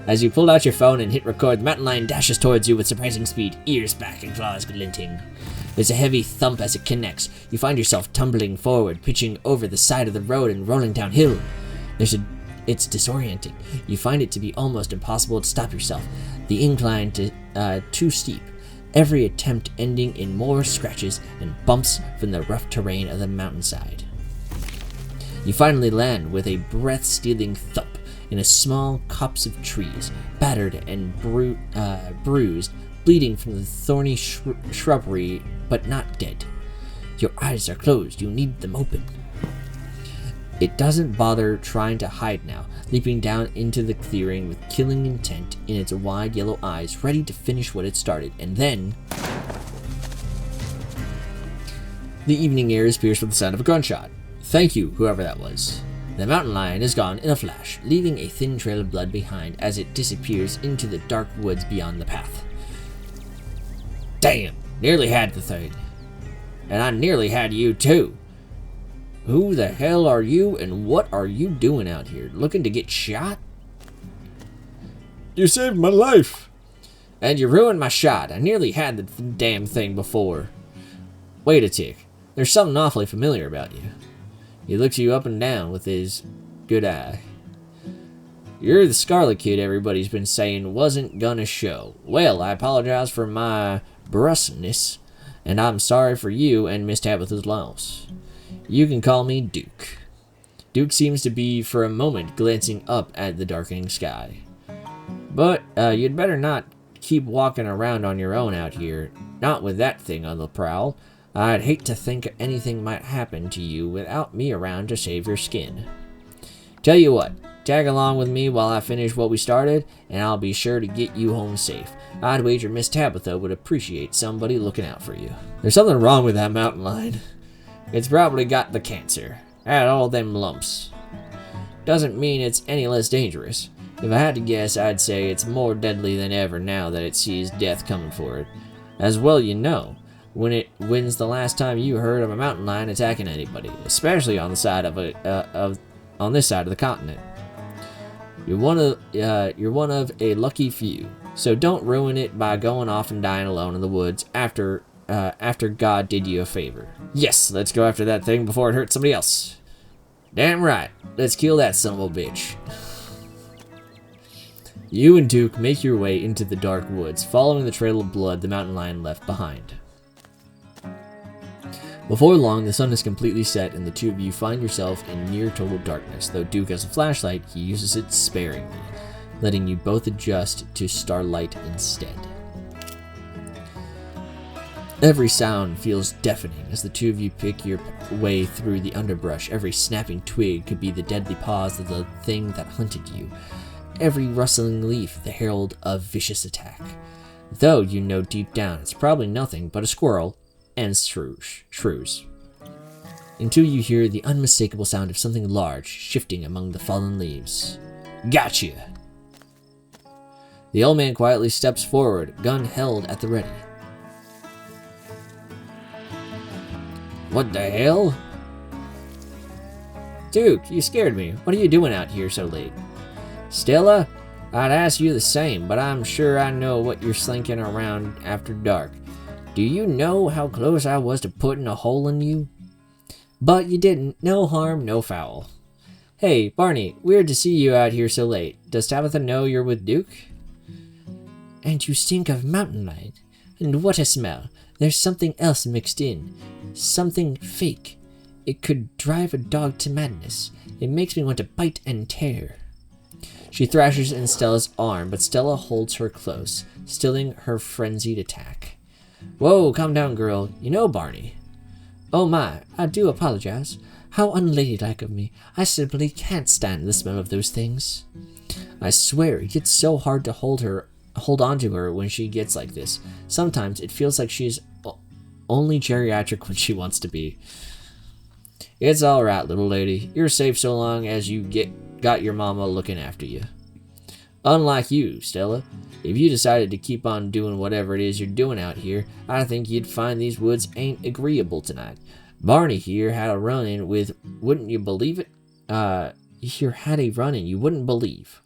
As you pull out your phone and hit record, the mountain lion dashes towards you with surprising speed, ears back and claws glinting. There's a heavy thump as it connects. You find yourself tumbling forward, pitching over the side of the road and rolling downhill. It's disorienting. You find it to be almost impossible to stop yourself. The incline too steep. Every attempt ending in more scratches and bumps from the rough terrain of the mountainside. You finally land with a breath-stealing thump in a small copse of trees, battered and bruised, bleeding from the thorny shrubbery, but not dead. Your eyes are closed. You need them open. It doesn't bother trying to hide now, leaping down into the clearing with killing intent in its wide yellow eyes, ready to finish what it started. And then the evening air is pierced with the sound of a gunshot. Thank you, whoever that was. The mountain lion is gone in a flash, leaving a thin trail of blood behind as it disappears into the dark woods beyond the path. Damn, nearly had the thing. And I nearly had you too. Who the hell are you and what are you doing out here? Looking to get shot? You saved my life. And you ruined my shot. I nearly had the damn thing before. Wait a tick. There's something awfully familiar about you. He looks you up and down with his good eye. You're the Scarlet kid everybody's been saying wasn't gonna show. Well, I apologize for my brusqueness, and I'm sorry for you and Miss Tabitha's loss. You can call me Duke. Duke seems to be for a moment glancing up at the darkening sky. But you'd better not keep walking around on your own out here, not with that thing on the prowl. I'd hate to think anything might happen to you without me around to save your skin. Tell you what, tag along with me while I finish what we started, and I'll be sure to get you home safe. I'd wager Miss Tabitha would appreciate somebody looking out for you. There's something wrong with that mountain lion. It's probably got the cancer. Had all them lumps. Doesn't mean it's any less dangerous. If I had to guess, I'd say it's more deadly than ever now that it sees death coming for it. As well you know. When's the last time you heard of a mountain lion attacking anybody, especially on the side of on this side of the continent? You're one of a lucky few, so don't ruin it by going off and dying alone in the woods after God did you a favor. Yes, let's go after that thing before it hurts somebody else. Damn right, let's kill that son of a bitch. You and Duke make your way into the dark woods, following the trail of blood the mountain lion left behind. Before long, the sun is completely set and the two of you find yourself in near total darkness. Though Duke has a flashlight, he uses it sparingly, letting you both adjust to starlight instead. Every sound feels deafening as the two of you pick your way through the underbrush. Every snapping twig could be the deadly paws of the thing that hunted you. Every rustling leaf the herald of vicious attack. Though you know deep down it's probably nothing but a squirrel and shrews. Until you hear the unmistakable sound of something large shifting among the fallen leaves. Gotcha! The old man quietly steps forward, gun held at the ready. What the hell? Duke, you scared me. What are you doing out here so late? Stella, I'd ask you the same, but I'm sure I know what you're slinking around after dark. Do you know how close I was to putting a hole in you? But you didn't. No harm, no foul. Hey, Barney, weird to see you out here so late. Does Tabitha know you're with Duke? And you stink of mountain lion. And what a smell. There's something else mixed in. Something fake. It could drive a dog to madness. It makes me want to bite and tear. She thrashes in Stella's arm, but Stella holds her close, stilling her frenzied attack. Whoa, calm down, girl. You know Barney. Oh my, I do apologize. How unladylike of me. I simply can't stand the smell of those things. I swear, it gets so hard to hold on to her when she gets like this. Sometimes it feels like she's only geriatric when she wants to be. It's alright, little lady. You're safe so long as you got your mama looking after you. Unlike you, Stella. If you decided to keep on doing whatever it is you're doing out here, I think you'd find these woods ain't agreeable tonight. Barney here had a run-in with, wouldn't you believe it? Here had a run-in you wouldn't believe.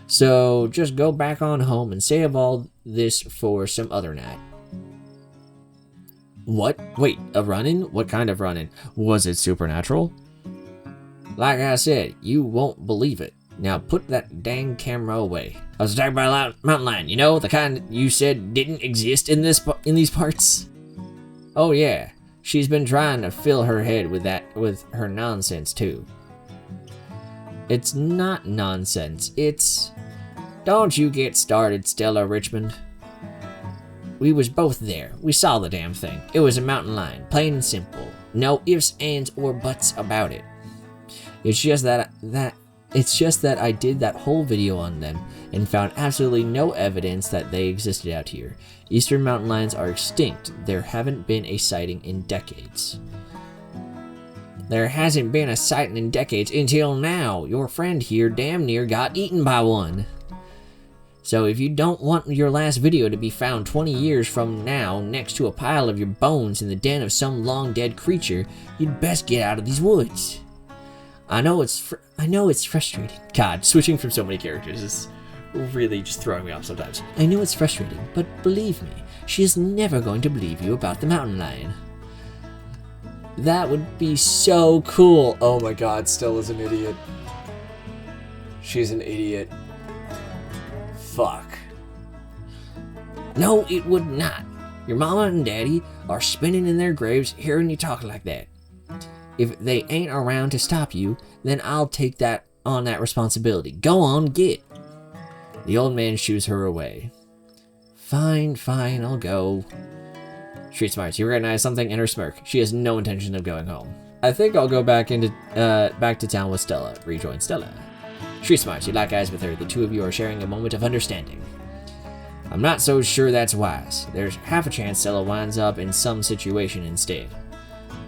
So just go back on home and save all this for some other night. What? Wait, a run-in? What kind of run-in? Was it supernatural? Like I said, you won't believe it. Now put that dang camera away. I was attacked by a mountain lion, you know, the kind you said didn't exist in these parts. Oh yeah, she's been trying to fill her head with her nonsense too. It's not nonsense, it's... Don't you get started, Stella Richmond. We was both there. We saw the damn thing. It was a mountain lion, plain and simple. No ifs, ands, or buts about it. It's just that I did that whole video on them and found absolutely no evidence that they existed out here. Eastern mountain lions are extinct. There haven't been a sighting in decades. There hasn't been a sighting in decades until now. Your friend here damn near got eaten by one. So if you don't want your last video to be found 20 years from now next to a pile of your bones in the den of some long-dead creature, you'd best get out of these woods. I know it's frustrating. God, switching from so many characters is really just throwing me off sometimes. I know it's frustrating, but believe me, she is never going to believe you about the mountain lion. That would be so cool. Oh my god, Stella's an idiot. She's an idiot. Fuck. No, it would not. Your mama and daddy are spinning in their graves hearing you talk like that. If they ain't around to stop you, then I'll take that responsibility. Go on, get. The old man shoos her away. Fine, I'll go. Street smarts, you recognize something in her smirk. She has no intention of going home. I think I'll go back to town with Stella. Rejoin Stella. Street smarts, you lock eyes with her. The two of you are sharing a moment of understanding. I'm not so sure that's wise. There's half a chance Stella winds up in some situation instead.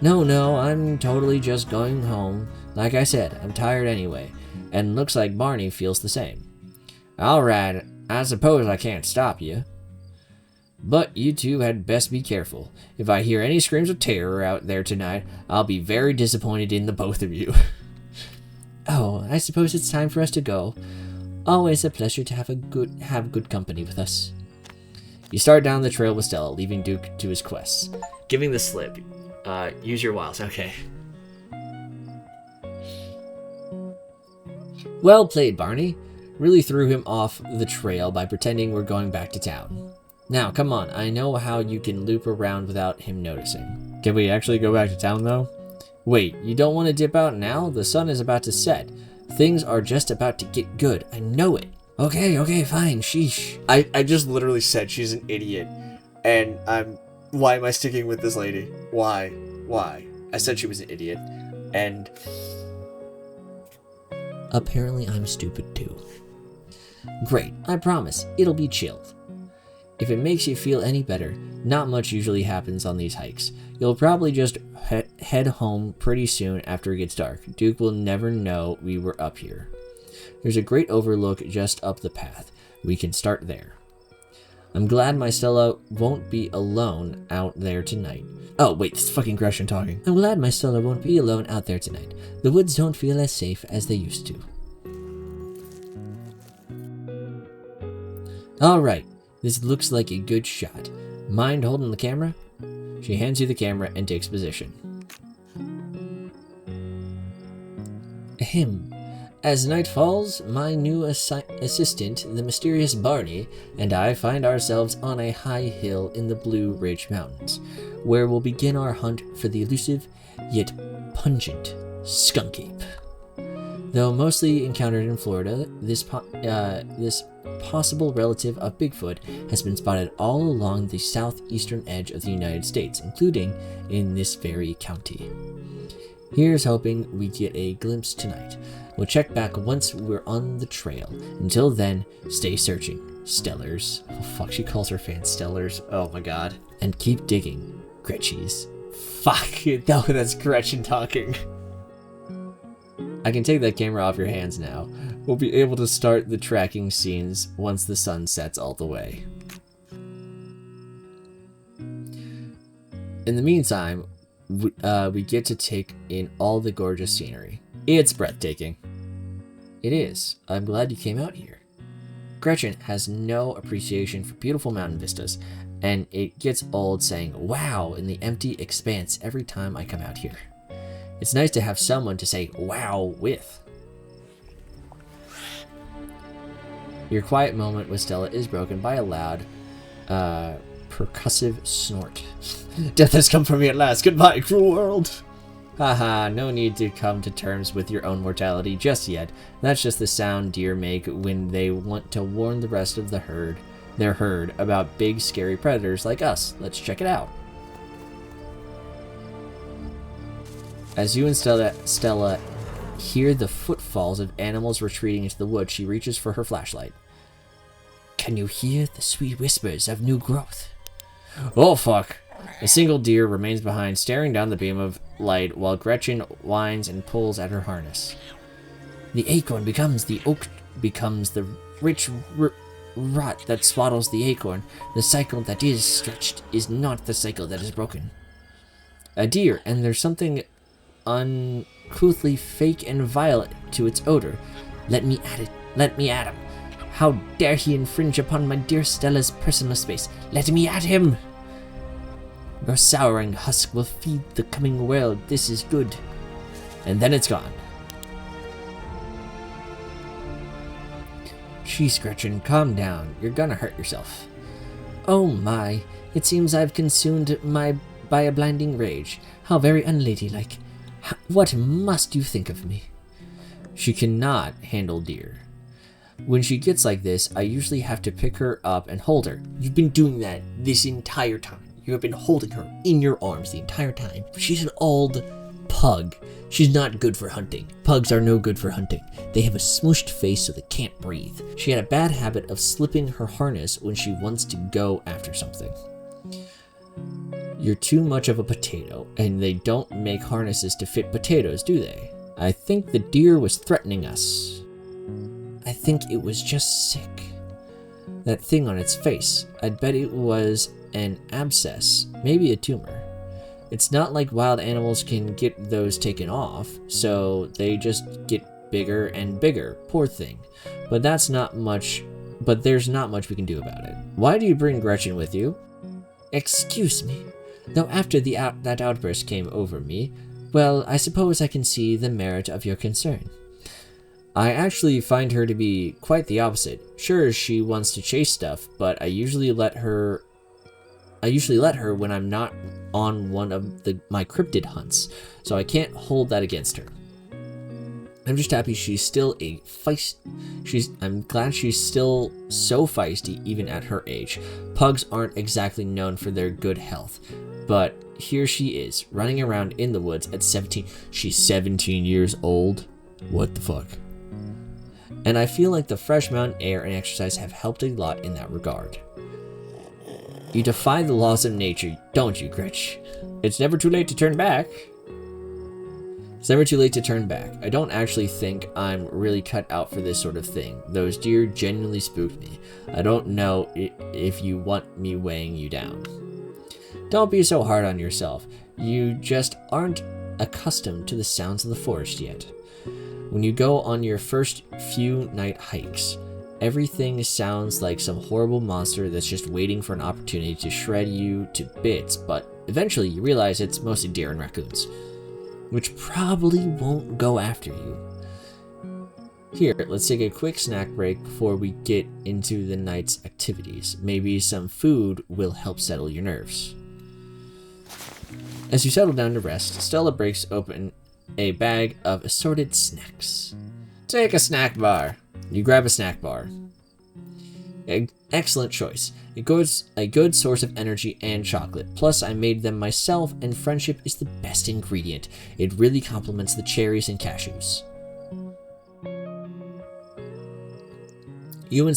No, I'm totally just going home. Like I said, I'm tired anyway, and looks like Barney feels the same. Alright, I suppose I can't stop you. But you two had best be careful. If I hear any screams of terror out there tonight, I'll be very disappointed in the both of you. Oh, I suppose it's time for us to go. Always a pleasure to have good company with us. You start down the trail with Stella, leaving Duke to his quests. Giving the slip. Use your wiles. Okay. Well played, Barney. Really threw him off the trail by pretending we're going back to town. Now, come on. I know how you can loop around without him noticing. Can we actually go back to town, though? Wait, you don't want to dip out now? The sun is about to set. Things are just about to get good. I know it. Okay, fine. Sheesh. I just literally said she's an idiot. And why am I sticking with this lady? Why? I said she was an idiot. And... apparently I'm stupid too. Great, I promise. It'll be chilled. If it makes you feel any better, not much usually happens on these hikes. You'll probably just head home pretty soon after it gets dark. Duke will never know we were up here. There's a great overlook just up the path. We can start there. I'm glad my Stella won't be alone out there tonight. Oh, wait, this is fucking Gresham talking. I'm glad my Stella won't be alone out there tonight. The woods don't feel as safe as they used to. Alright, this looks like a good shot. Mind holding the camera? She hands you the camera and takes position. Ahem. As night falls, my new assistant, the mysterious Barney, and I find ourselves on a high hill in the Blue Ridge Mountains, where we'll begin our hunt for the elusive, yet pungent, skunk ape. Though mostly encountered in Florida, this possible relative of Bigfoot has been spotted all along the southeastern edge of the United States, including in this very county. Here's hoping we get a glimpse tonight. We'll check back once we're on the trail. Until then, stay searching. Stellars. Oh fuck, she calls her fans Stellars. Oh my god. And keep digging. Gretchies. Fuck, no, that's Gretchen talking. I can take that camera off your hands now. We'll be able to start the tracking scenes once the sun sets all the way. In the meantime, we get to take in all the gorgeous scenery. It's breathtaking. It is. I'm glad you came out here. Gretchen has no appreciation for beautiful mountain vistas, and it gets old saying wow in the empty expanse every time I come out here. It's nice to have someone to say wow with. Your quiet moment with Stella is broken by a loud, percussive snort. Death has come for me at last. Goodbye, cruel world. Haha, no need to come to terms with your own mortality just yet. That's just the sound deer make when they want to warn the rest of their herd about big scary predators like us. Let's check it out. As you and Stella hear the footfalls of animals retreating into the woods, she reaches for her flashlight. Can you hear the sweet whispers of new growth? Oh fuck. A single deer remains behind, staring down the beam of light while Gretchen whines and pulls at her harness. The acorn becomes the oak, becomes the rich rot that swaddles the acorn. The cycle that is stretched is not the cycle that is broken. A deer, and there's something uncouthly fake and vile to its odor. Let me at it. Let me at him. How dare he infringe upon my dear Stella's personal space? Let me at him! Your souring husk will feed the coming world. This is good. And then it's gone. Jeez, Gretchen, calm down. You're gonna hurt yourself. Oh my, it seems I've consumed by a blinding rage. How very unladylike. What must you think of me? She cannot handle deer. When she gets like this, I usually have to pick her up and hold her. You've been doing that this entire time. You have been holding her in your arms the entire time. She's an old pug. She's not good for hunting. Pugs are no good for hunting. They have a smooshed face so they can't breathe. She had a bad habit of slipping her harness when she wants to go after something. You're too much of a potato, and they don't make harnesses to fit potatoes, do they? I think the deer was threatening us. I think it was just sick. That thing on its face, I'd bet it was an abscess, maybe a tumor. It's not like wild animals can get those taken off, so they just get bigger and bigger. Poor thing. But there's not much we can do about it. Why do you bring Gretchen with you? Excuse me. Though after that outburst came over me, well, I suppose I can see the merit of your concern. I actually find her to be quite the opposite. Sure, she wants to chase stuff, but I usually let her when I'm not on one of my cryptid hunts, so I can't hold that against her. I'm just happy she's still I'm glad she's still so feisty even at her age. Pugs aren't exactly known for their good health, but here she is, running around in the woods at 17. She's 17 years old? What the fuck? And I feel like the fresh mountain air and exercise have helped a lot in that regard. You defy the laws of nature, don't you, Gretch? It's never too late to turn back. It's never too late to turn back. I don't actually think I'm really cut out for this sort of thing. Those deer genuinely spooked me. I don't know if you want me weighing you down. Don't be so hard on yourself. You just aren't accustomed to the sounds of the forest yet. When you go on your first few night hikes, everything sounds like some horrible monster that's just waiting for an opportunity to shred you to bits, but eventually you realize it's mostly deer and raccoons, which probably won't go after you. Here, let's take a quick snack break before we get into the night's activities. Maybe some food will help settle your nerves. As you settle down to rest, Stella breaks open a bag of assorted snacks. Take a snack bar. You grab a snack bar. Excellent choice. A good source of energy and chocolate. Plus, I made them myself, and friendship is the best ingredient. It really complements the cherries and cashews. You and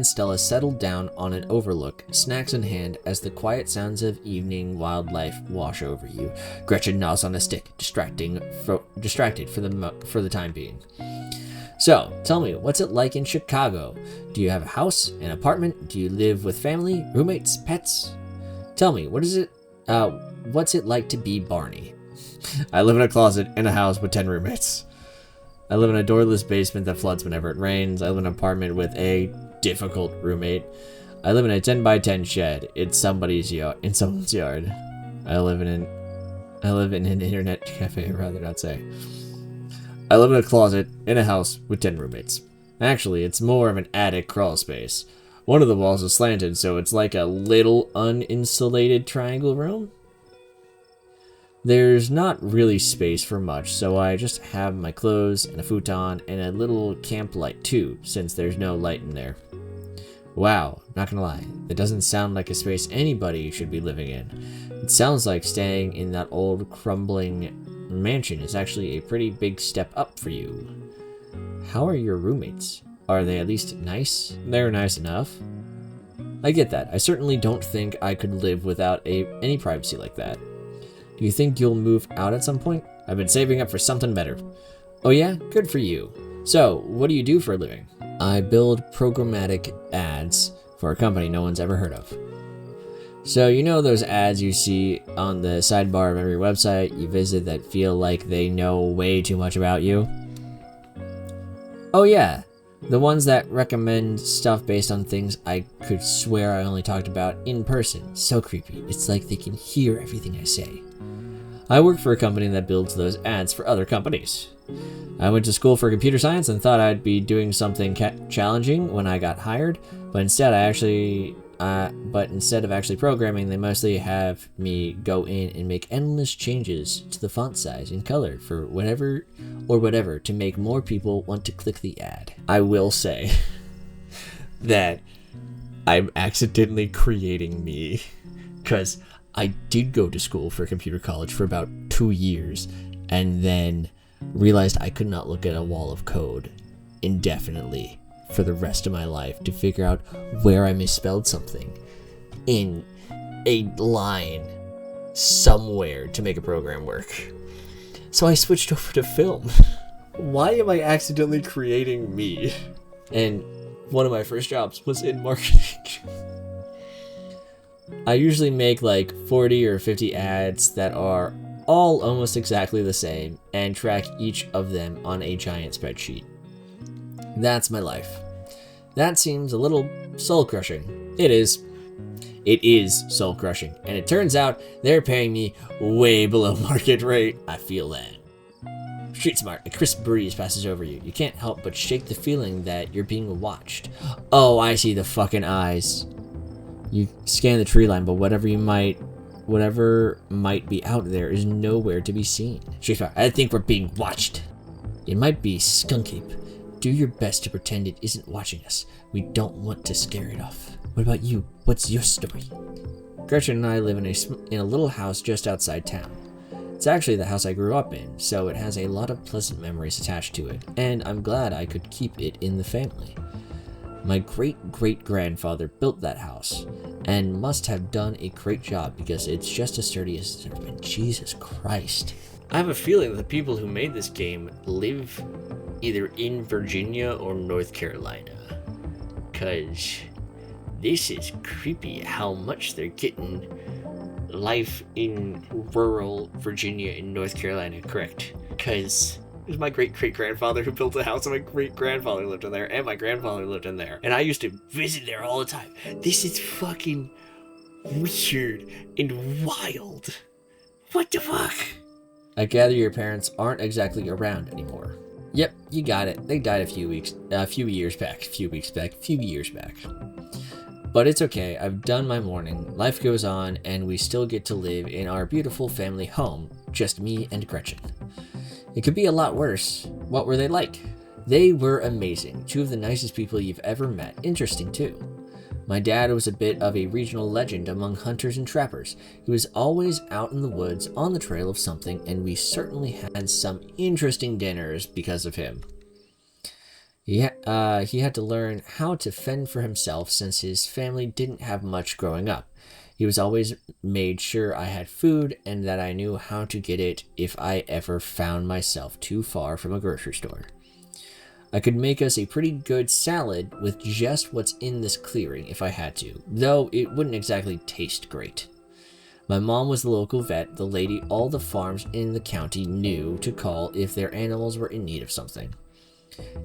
Stella settled down on an overlook, snacks in hand, as the quiet sounds of evening wildlife wash over you. Gretchen gnaws on a stick, distracted for the time being. So, tell me, what's it like in Chicago? Do you have a house, an apartment? Do you live with family, roommates, pets? Tell me, what's it like to be Barney? I live in a closet in a house with 10 roommates. I live in a doorless basement that floods whenever it rains. I live in an apartment with a difficult roommate. I live in a 10 by 10 shed. It's someone's yard. I live in an internet cafe, rather not say. I live in a closet in a house with 10 roommates. Actually, it's more of an attic crawl space. One of the walls is slanted, so it's like a little uninsulated triangle room. There's not really space for much, so I just have my clothes and a futon and a little camp light too, since there's no light in there. Wow, not gonna lie, it doesn't sound like a space anybody should be living in. It sounds like staying in that old crumbling mansion is actually a pretty big step up for you. How are your roommates? Are they at least nice? They're nice enough. I get that. I certainly don't think I could live without any privacy like that. Do you think you'll move out at some point? I've been saving up for something better. Oh yeah? Good for you. So, what do you do for a living? I build programmatic ads for a company no one's ever heard of. So, you know those ads you see on the sidebar of every website you visit that feel like they know way too much about you? Oh yeah, the ones that recommend stuff based on things I could swear I only talked about in person. So creepy. It's like they can hear everything I say. I work for a company that builds those ads for other companies. I went to school for computer science and thought I'd be doing something challenging when I got hired, but instead of actually programming, they mostly have me go in and make endless changes to the font size and color for whatever to make more people want to click the ad. I will say that I'm accidentally creating me, because I did go to school for computer college for about 2 years and then realized I could not look at a wall of code indefinitely for the rest of my life to figure out where I misspelled something in a line somewhere to make a program work. So I switched over to film. Why am I accidentally creating me? And one of my first jobs was in marketing. I usually make like 40 or 50 ads that are all almost exactly the same and track each of them on a giant spreadsheet. That's my life. That seems a little soul-crushing. It is. It is soul-crushing. And it turns out they're paying me way below market rate. I feel that. Street smart. A crisp breeze passes over you. You can't help but shake the feeling that you're being watched. Oh, I see the fucking eyes. You scan the tree line, but whatever might be out there is nowhere to be seen. Street smart. I think we're being watched. It might be skunk ape. Do your best to pretend it isn't watching us. We don't want to scare it off. What about you? What's your story? Gretchen and I live in a little house just outside town. It's actually the house I grew up in, so it has a lot of pleasant memories attached to it, and I'm glad I could keep it in the family. My great-great-grandfather built that house, and must have done a great job because it's just as sturdy as it's ever been. Jesus Christ. I have a feeling that the people who made this game live either in Virginia or North Carolina. Cause this is creepy how much they're getting life in rural Virginia and North Carolina correct. Cause it was my great-great-grandfather who built the house, and my great-grandfather lived in there, and my grandfather lived in there. And I used to visit there all the time. This is fucking weird and wild. What the fuck? I gather your parents aren't exactly around anymore. Yep, you got it. They died a few years back. But it's okay, I've done my mourning. Life goes on, and we still get to live in our beautiful family home. Just me and Gretchen. It could be a lot worse. What were they like? They were amazing. 2 of the nicest people you've ever met. Interesting, too. My dad was a bit of a regional legend among hunters and trappers. He was always out in the woods on the trail of something, and we certainly had some interesting dinners because of him. He had to learn how to fend for himself since his family didn't have much growing up. He was always made sure I had food and that I knew how to get it if I ever found myself too far from a grocery store. I could make us a pretty good salad with just what's in this clearing if I had to, though it wouldn't exactly taste great. My mom was the local vet, the lady all the farms in the county knew to call if their animals were in need of something.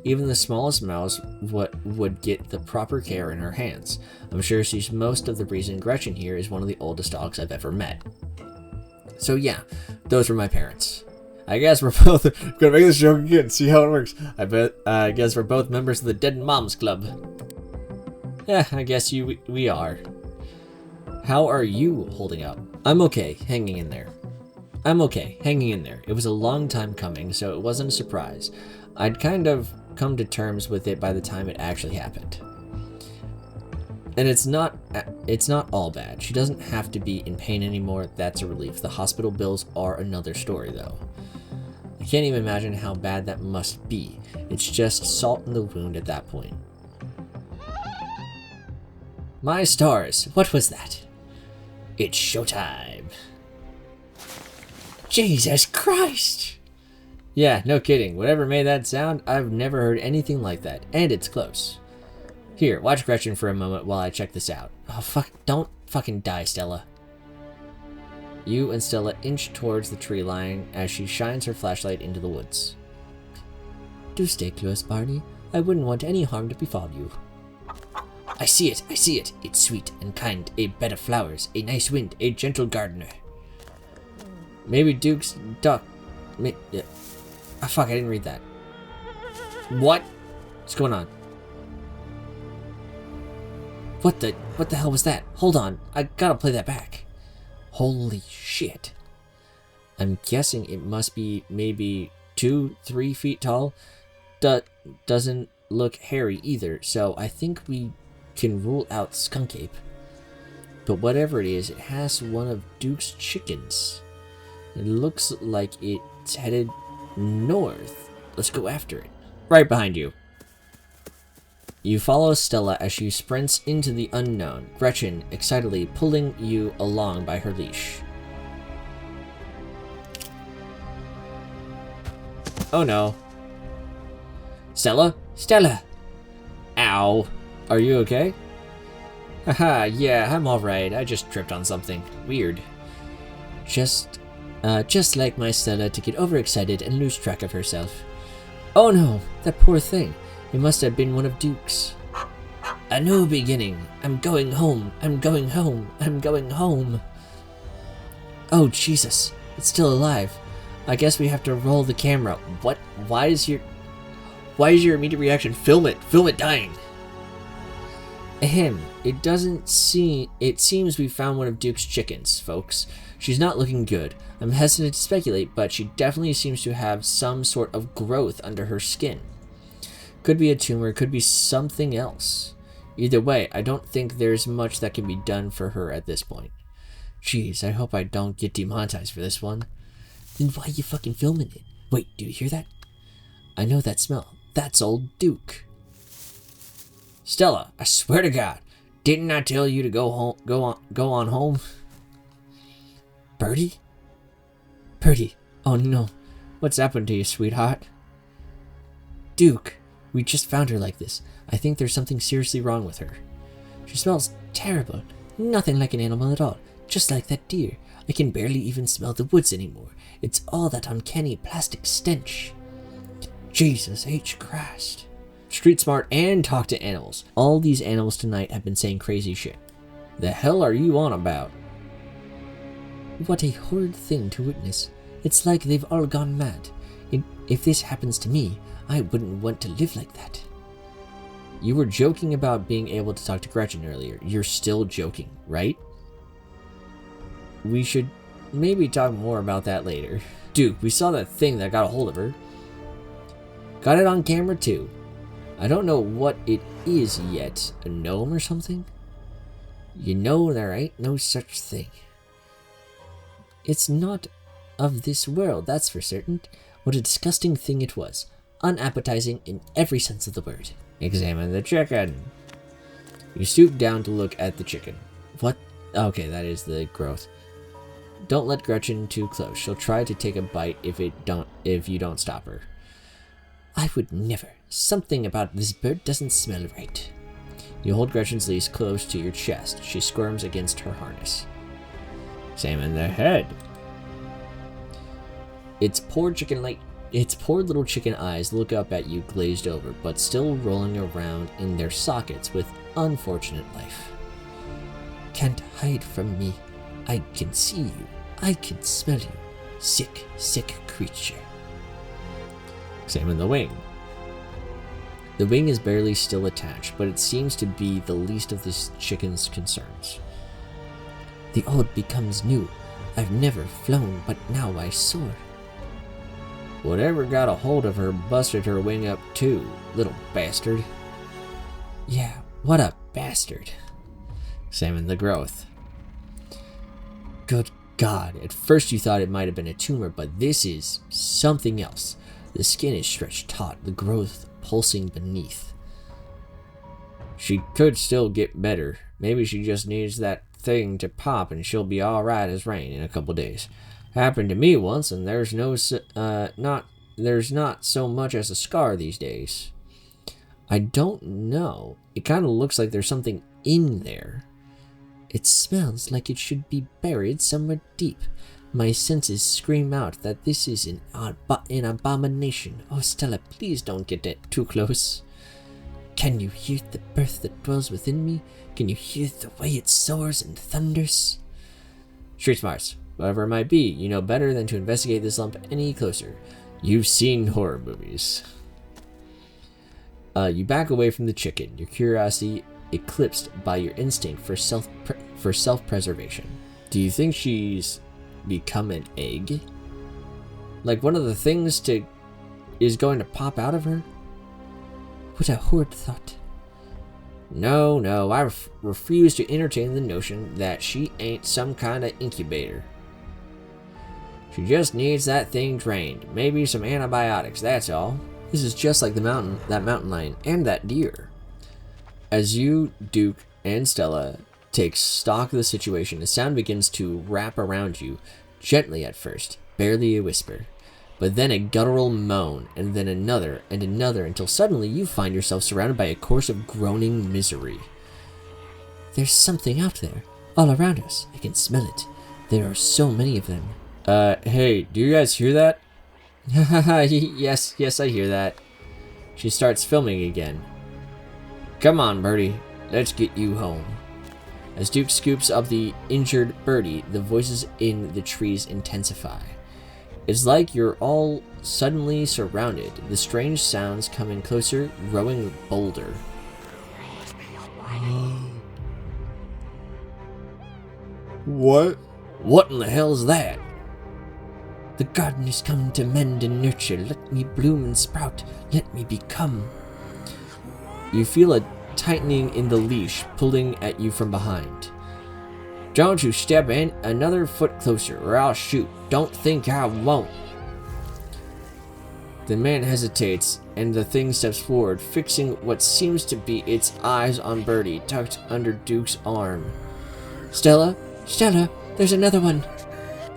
Even the smallest mouse would get the proper care in her hands. I'm sure she's most of the reason Gretchen here is one of the oldest dogs I've ever met. So yeah, those were my parents. I guess we're both gonna make this joke again, see how it works. I guess we're both members of the Dead Moms Club. Yeah, I guess we are. How are you holding up? I'm okay, hanging in there. It was a long time coming, so it wasn't a surprise. I'd kind of come to terms with it by the time it actually happened. And it's not all bad. She doesn't have to be in pain anymore. That's a relief. The hospital bills are another story, though. I can't even imagine how bad that must be. It's just salt in the wound at that point. My stars, what was that? It's showtime. Jesus Christ! Yeah, no kidding. Whatever made that sound, I've never heard anything like that. And it's close. Here, watch Gretchen for a moment while I check this out. Oh, fuck. Don't fucking die, Stella. You and Stella inch towards the tree line as she shines her flashlight into the woods. Do stay close, Barney. I wouldn't want any harm to befall you. I see it. It's sweet and kind. A bed of flowers. A nice wind. A gentle gardener. Maybe Duke's duck. Fuck, I didn't read that. What? What's going on? What the hell was that? Hold on, I gotta play that back. Holy shit. I'm guessing it must be maybe 2-3 feet tall. Doesn't look hairy either, so I think we can rule out skunk ape. But whatever it is, it has one of Duke's chickens. It looks like it's headed north. Let's go after it. Right behind you. You follow Stella as she sprints into the unknown, Gretchen excitedly pulling you along by her leash. Oh no. Stella? Stella! Ow. Are you okay? Haha, yeah, I'm alright. I just tripped on something. Weird. Just like my Stella to get overexcited and lose track of herself. Oh no, that poor thing. It must have been one of Duke's. A new beginning. I'm going home. I'm going home. I'm going home. Oh, Jesus. It's still alive. I guess we have to roll the camera. What? Why is your immediate reaction? Film it. Film it dying. Ahem. It seems we found one of Duke's chickens, folks. She's not looking good. I'm hesitant to speculate, but she definitely seems to have some sort of growth under her skin. Could be a tumor, could be something else. Either way, I don't think there's much that can be done for her at this point. Jeez, I hope I don't get demonetized for this one. Then why are you fucking filming it? Wait, do you hear that? I know that smell. That's old Duke. Stella, I swear to God, didn't I tell you to go on home? Birdie? Birdie, oh no. What's happened to you, sweetheart? Duke, we just found her like this. I think there's something seriously wrong with her. She smells terrible. Nothing like an animal at all. Just like that deer. I can barely even smell the woods anymore. It's all that uncanny plastic stench. Jesus H. Christ. Street smart and talk to animals. All these animals tonight have been saying crazy shit. The hell are you on about? What a horrid thing to witness. It's like they've all gone mad. If this happens to me, I wouldn't want to live like that. You were joking about being able to talk to Gretchen earlier. You're still joking, right? We should maybe talk more about that later. Duke, we saw that thing that got a hold of her. Got it on camera too. I don't know what it is yet. A gnome or something? You know there ain't no such thing. It's not of this world, that's for certain. What a disgusting thing it was. Unappetizing in every sense of the word. Examine the chicken. You stoop down to look at the chicken. What? Okay, that is the growth. Don't let Gretchen too close. She'll try to take a bite if you don't stop her. I would never. Something about this bird doesn't smell right. You hold Gretchen's leash close to your chest. She squirms against her harness. Examine the head. It's poor chicken like Its poor little chicken eyes look up at you glazed over, but still rolling around in their sockets with unfortunate life. Can't hide from me. I can see you. I can smell you. Sick, sick creature. Examine the wing. The wing is barely still attached, but it seems to be the least of this chicken's concerns. The old becomes new. I've never flown, but now I soar. Whatever got a hold of her busted her wing up too, little bastard. Yeah, what a bastard. Examine the growth. Good God, at first you thought it might have been a tumor, but this is something else. The skin is stretched taut, the growth pulsing beneath. She could still get better. Maybe she just needs that thing to pop and she'll be alright as rain in a couple days. Happened to me once, and there's not so much as a scar these days. I don't know. It kind of looks like there's something in there. It smells like it should be buried somewhere deep. My senses scream out that this is an abomination. Oh, Stella, please don't get it too close. Can you hear the birth that dwells within me? Can you hear the way it soars and thunders? Street smarts. Whatever it might be, you know better than to investigate this lump any closer. You've seen horror movies. You back away from the chicken, your curiosity eclipsed by your instinct for self-preservation. Do you think she's become an egg? Like one of the things is going to pop out of her? What a horrid thought. No, I refuse to entertain the notion that she ain't some kind of incubator. She just needs that thing drained. Maybe some antibiotics, that's all. This is just like that mountain lion, and that deer. As you, Duke, and Stella take stock of the situation, the sound begins to wrap around you, gently at first, barely a whisper, but then a guttural moan, and then another, and another, until suddenly you find yourself surrounded by a chorus of groaning misery. There's something out there, all around us. I can smell it. There are so many of them. Hey, do you guys hear that? Yes, I hear that. She starts filming again. Come on, Birdie, let's get you home. As Duke scoops up the injured Birdie, the voices in the trees intensify. It's like you're all suddenly surrounded, the strange sounds coming closer, growing bolder. What? What in the hell is that? The garden is come to mend and nurture. Let me bloom and sprout. Let me become. You feel a tightening in the leash pulling at you from behind. Don't you step in another foot closer or I'll shoot. Don't think I won't. The man hesitates and the thing steps forward, fixing what seems to be its eyes on Birdie tucked under Duke's arm. Stella, there's another one.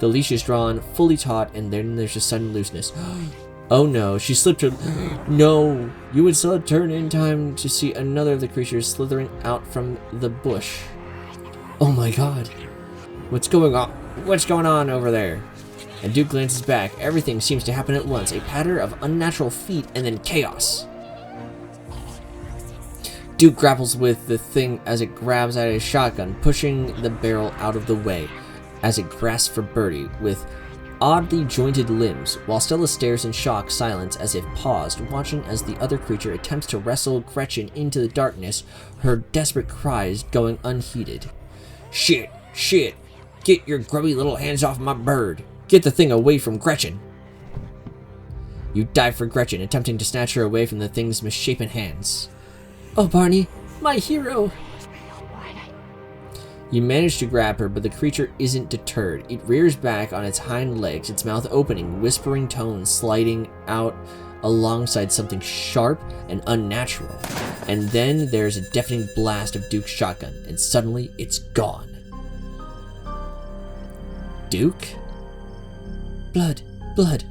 The leash is drawn, fully taut, and then there's a sudden looseness. Oh no, she slipped her... No! You would still turn in time to see another of the creatures slithering out from the bush. Oh my god. What's going on? What's going on over there? And Duke glances back. Everything seems to happen at once. A patter of unnatural feet and then chaos. Duke grapples with the thing as it grabs at his shotgun, pushing the barrel out of the way as it grasps for Birdie with oddly jointed limbs, while Stella stares in shocked silence as if paused, watching as the other creature attempts to wrestle Gretchen into the darkness, her desperate cries going unheeded. Shit! Get your grubby little hands off my bird! Get the thing away from Gretchen! You dive for Gretchen, attempting to snatch her away from the thing's misshapen hands. Oh, Barney, my hero! You manage to grab her, but the creature isn't deterred. It rears back on its hind legs, its mouth opening, whispering tones sliding out alongside something sharp and unnatural. And then there's a deafening blast of Duke's shotgun, and suddenly it's gone. Duke? Blood!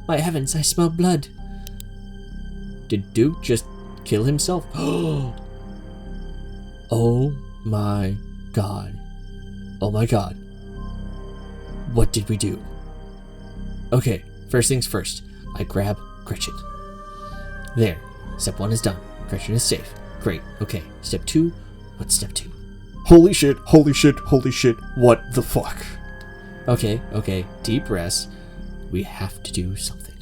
My heavens, I smell blood! Did Duke just kill himself? Oh my god. Oh my god. What did we do? Okay, first things first. I grab Gretchen. There. Step 1 is done. Gretchen is safe. Great. Okay. Step 2. What's step 2? Holy shit, holy shit, holy shit, what the fuck? Okay, okay. Deep breaths. We have to do something.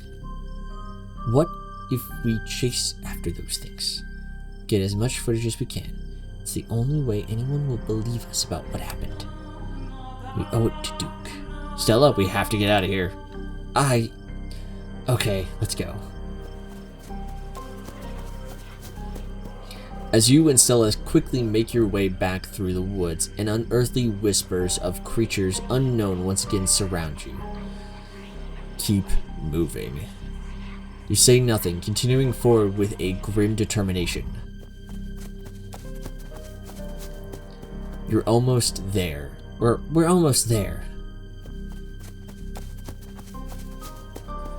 What if we chase after those things? Get as much footage as we can. It's the only way anyone will believe us about what happened. We owe it to Duke. Stella, we have to get out of here. Okay, let's go. As you and Stella quickly make your way back through the woods, and unearthly whispers of creatures unknown once again surround you. Keep moving. You say nothing, continuing forward with a grim determination. You're almost there. We're almost there.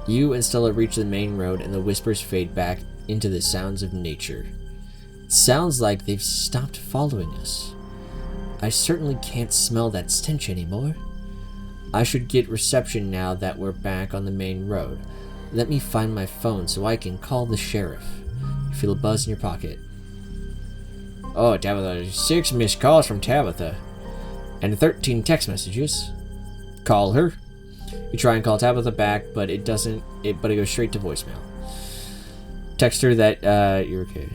You and Stella reach the main road and the whispers fade back into the sounds of nature. It sounds like they've stopped following us. I certainly can't smell that stench anymore. I should get reception now that we're back on the main road. Let me find my phone so I can call the sheriff. You feel a buzz in your pocket. Oh, Tabitha, 6 missed calls from Tabitha. And 13 text messages. Call her. You try and call Tabitha back, but it goes straight to voicemail. Text her that you're okay.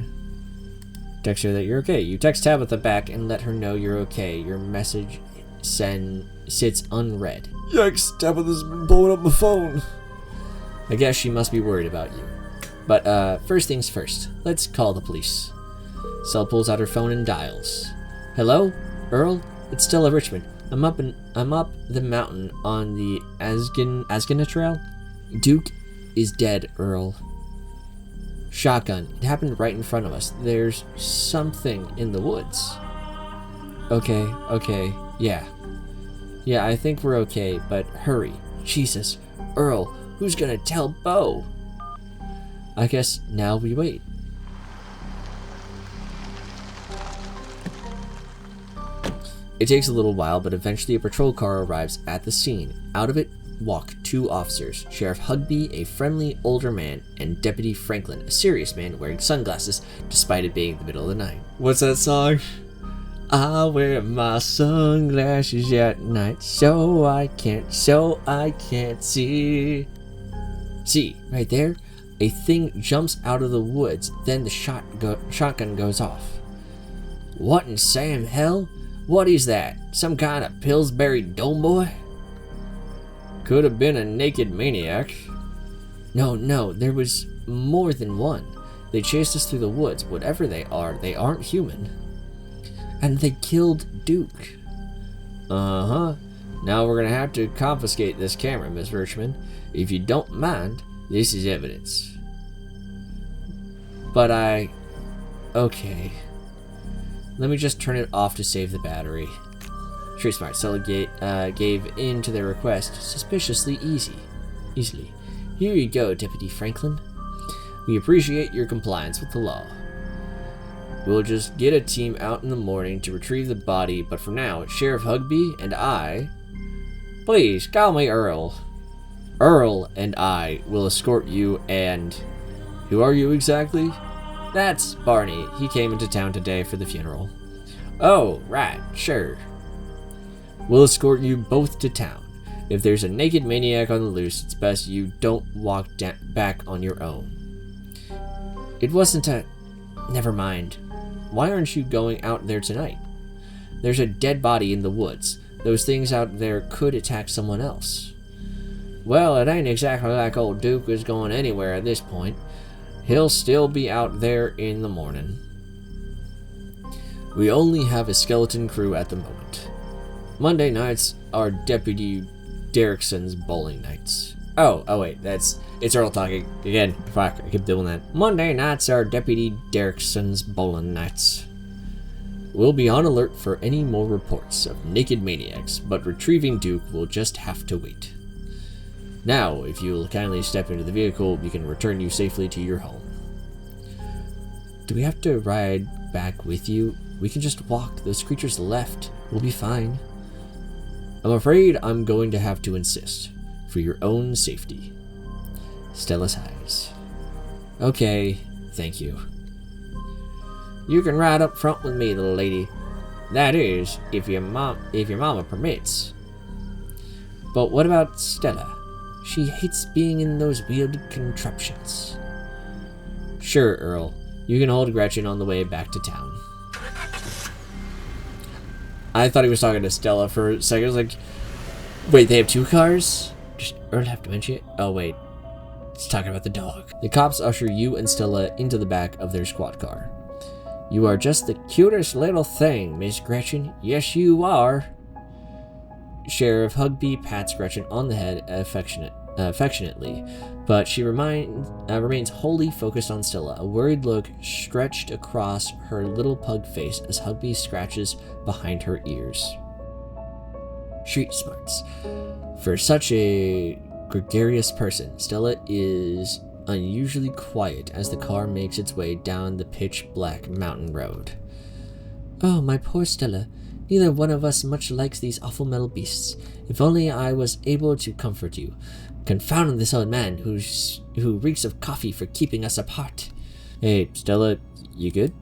Text her that you're okay. You text Tabitha back and let her know you're okay. Your message sits unread. Yikes, Tabitha's been blowing up my phone. I guess she must be worried about you. But first things first, let's call the police. Stella pulls out her phone and dials. Hello? Earl? It's Stella Richmond. I'm up the mountain on the Asgana Trail. Duke is dead, Earl. Shotgun. It happened right in front of us. There's something in the woods. Okay. Yeah, I think we're okay, but hurry. Jesus. Earl, who's gonna tell Bo? I guess now we wait. It takes a little while, but eventually a patrol car arrives at the scene. Out of it walk 2 officers, Sheriff Hugby, a friendly older man, and Deputy Franklin, a serious man wearing sunglasses despite it being the middle of the night. What's that song? I wear my sunglasses at night so I can't see. See, right there, a thing jumps out of the woods, then the shotgun goes off. What in Sam hell? What is that? Some kind of Pillsbury Doughboy? Could have been a naked maniac. No, there was more than one. They chased us through the woods. Whatever they aren't human. And they killed Duke. Uh-huh. Now we're gonna have to confiscate this camera, Miss Richmond. If you don't mind, this is evidence. But okay. Let me just turn it off to save the battery. Street Smart Stella gave in to their request suspiciously easily. Here you go, Deputy Franklin. We appreciate your compliance with the law. We'll just get a team out in the morning to retrieve the body, but for now, Sheriff Hugby and I... Please, call me Earl. Earl and I will escort you and... Who are you exactly? That's Barney. He came into town today for the funeral. Oh, right, sure. We'll escort you both to town. If there's a naked maniac on the loose, it's best you don't walk back on your own. It wasn't a... Never mind. Why aren't you going out there tonight? There's a dead body in the woods. Those things out there could attack someone else. Well, it ain't exactly like old Duke is going anywhere at this point. He'll still be out there in the morning. We only have a skeleton crew at the moment. Monday nights are Deputy Derrickson's bowling nights. Oh wait, it's Earl talking again. Fuck, I keep doing that. Monday nights are Deputy Derrickson's bowling nights. We'll be on alert for any more reports of naked maniacs, but retrieving Duke will just have to wait. Now, if you'll kindly step into the vehicle, we can return you safely to your home. Do we have to ride back with you? We can just walk. Those creatures left. We'll be fine. I'm afraid I'm going to have to insist, for your own safety. Stella sighs. Okay, thank you. You can ride up front with me, little lady. That is, if your mama permits. But what about Stella? She hates being in those wielded contraptions. Sure, Earl. You can hold Gretchen on the way back to town. I thought he was talking to Stella for a second. I was like, wait, they have 2 cars? Does Earl have dementia? Oh, wait. He's talking about the dog. The cops usher you and Stella into the back of their squad car. You are just the cutest little thing, Miss Gretchen. Yes, you are. Sheriff Hugby pats Gretchen on the head affectionately, but she remains wholly focused on Stella, a worried look stretched across her little pug face as Hugby scratches behind her ears. Street smarts. For such a gregarious person, Stella is unusually quiet as the car makes its way down the pitch-black mountain road. Oh, my poor Stella. Neither one of us much likes these awful metal beasts. If only I was able to comfort you. Confound this old man who reeks of coffee for keeping us apart. Hey, Stella, you good?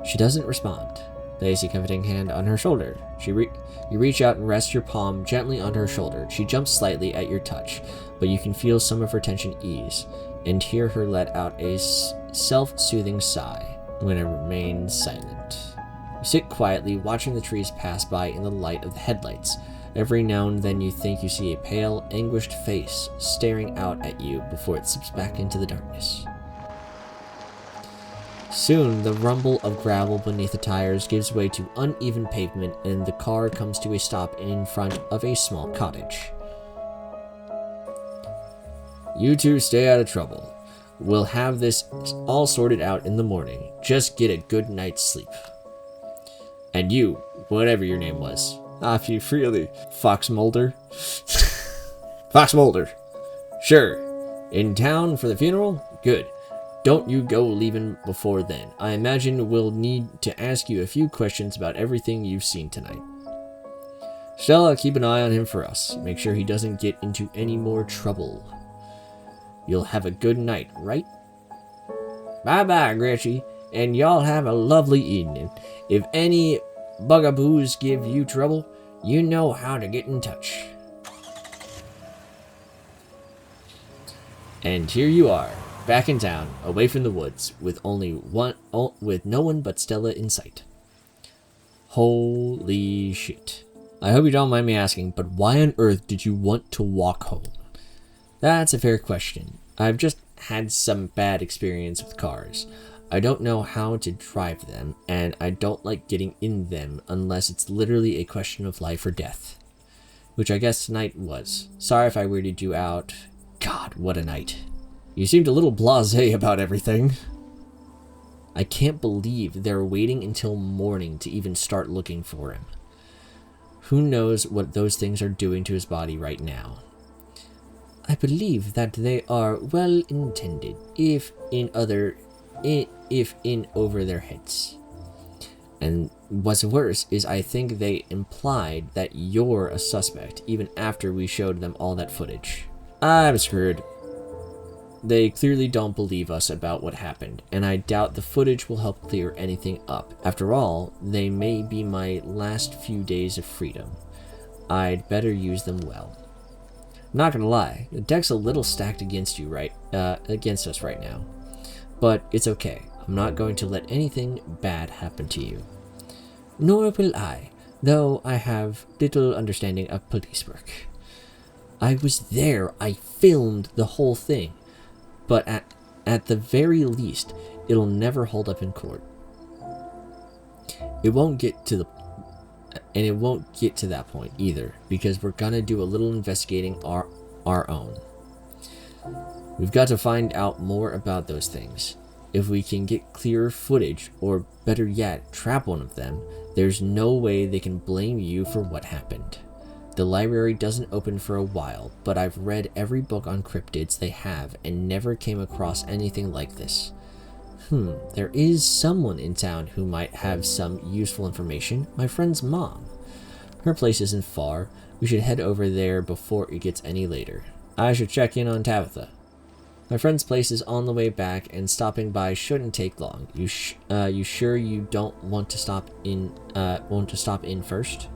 She doesn't respond. Place a comforting hand on her shoulder. You reach out and rest your palm gently on her shoulder. She jumps slightly at your touch, but you can feel some of her tension ease, and hear her let out a self-soothing sigh when it remains silent. You sit quietly, watching the trees pass by in the light of the headlights. Every now and then you think you see a pale, anguished face staring out at you before it slips back into the darkness. Soon, the rumble of gravel beneath the tires gives way to uneven pavement, and the car comes to a stop in front of a small cottage. You two stay out of trouble. We'll have this all sorted out in the morning. Just get a good night's sleep. And you, whatever your name was. If you freely. Fox Mulder. Fox Mulder. Sure. In town for the funeral? Good. Don't you go leaving before then. I imagine we'll need to ask you a few questions about everything you've seen tonight. Stella, keep an eye on him for us. Make sure he doesn't get into any more trouble. You'll have a good night, right? Bye-bye, Gretchen. And y'all have a lovely evening. If any bugaboos give you trouble, you know how to get in touch. And here you are, back in town, away from the woods, with no one but Stella in sight. Holy shit. I hope you don't mind me asking, but why on earth did you want to walk home? That's a fair question. I've just had some bad experience with cars. I don't know how to drive them, and I don't like getting in them unless it's literally a question of life or death. Which I guess tonight was. Sorry if I weirded you out. God, what a night. You seemed a little blasé about everything. I can't believe they're waiting until morning to even start looking for him. Who knows what those things are doing to his body right now. I believe that they are well intended, if in over their heads. And what's worse is I think they implied that you're a suspect, even after we showed them all that footage. I'm screwed. They clearly don't believe us about what happened, and I doubt the footage will help clear anything up. After all, they may be my last few days of freedom. I'd better use them well. Not gonna lie, the deck's a little stacked against us right now. But it's okay. I'm not going to let anything bad happen to you. Nor will I, though I have little understanding of police work. I was there. I filmed the whole thing. But at the very least, it'll never hold up in court. It won't get to that point either, because we're gonna do a little investigating our own. We've got to find out more about those things. If we can get clearer footage, or better yet, trap one of them, there's no way they can blame you for what happened. The library doesn't open for a while, but I've read every book on cryptids they have and never came across anything like this. There is someone in town who might have some useful information. My friend's mom. Her place isn't far. We should head over there before it gets any later. I should check in on Tabitha. My friend's place is on the way back, and stopping by shouldn't take long. You sure you don't want to stop in first?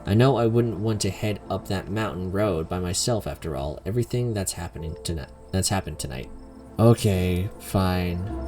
I know I wouldn't want to head up that mountain road by myself after all. Everything that's happened tonight. Okay, fine.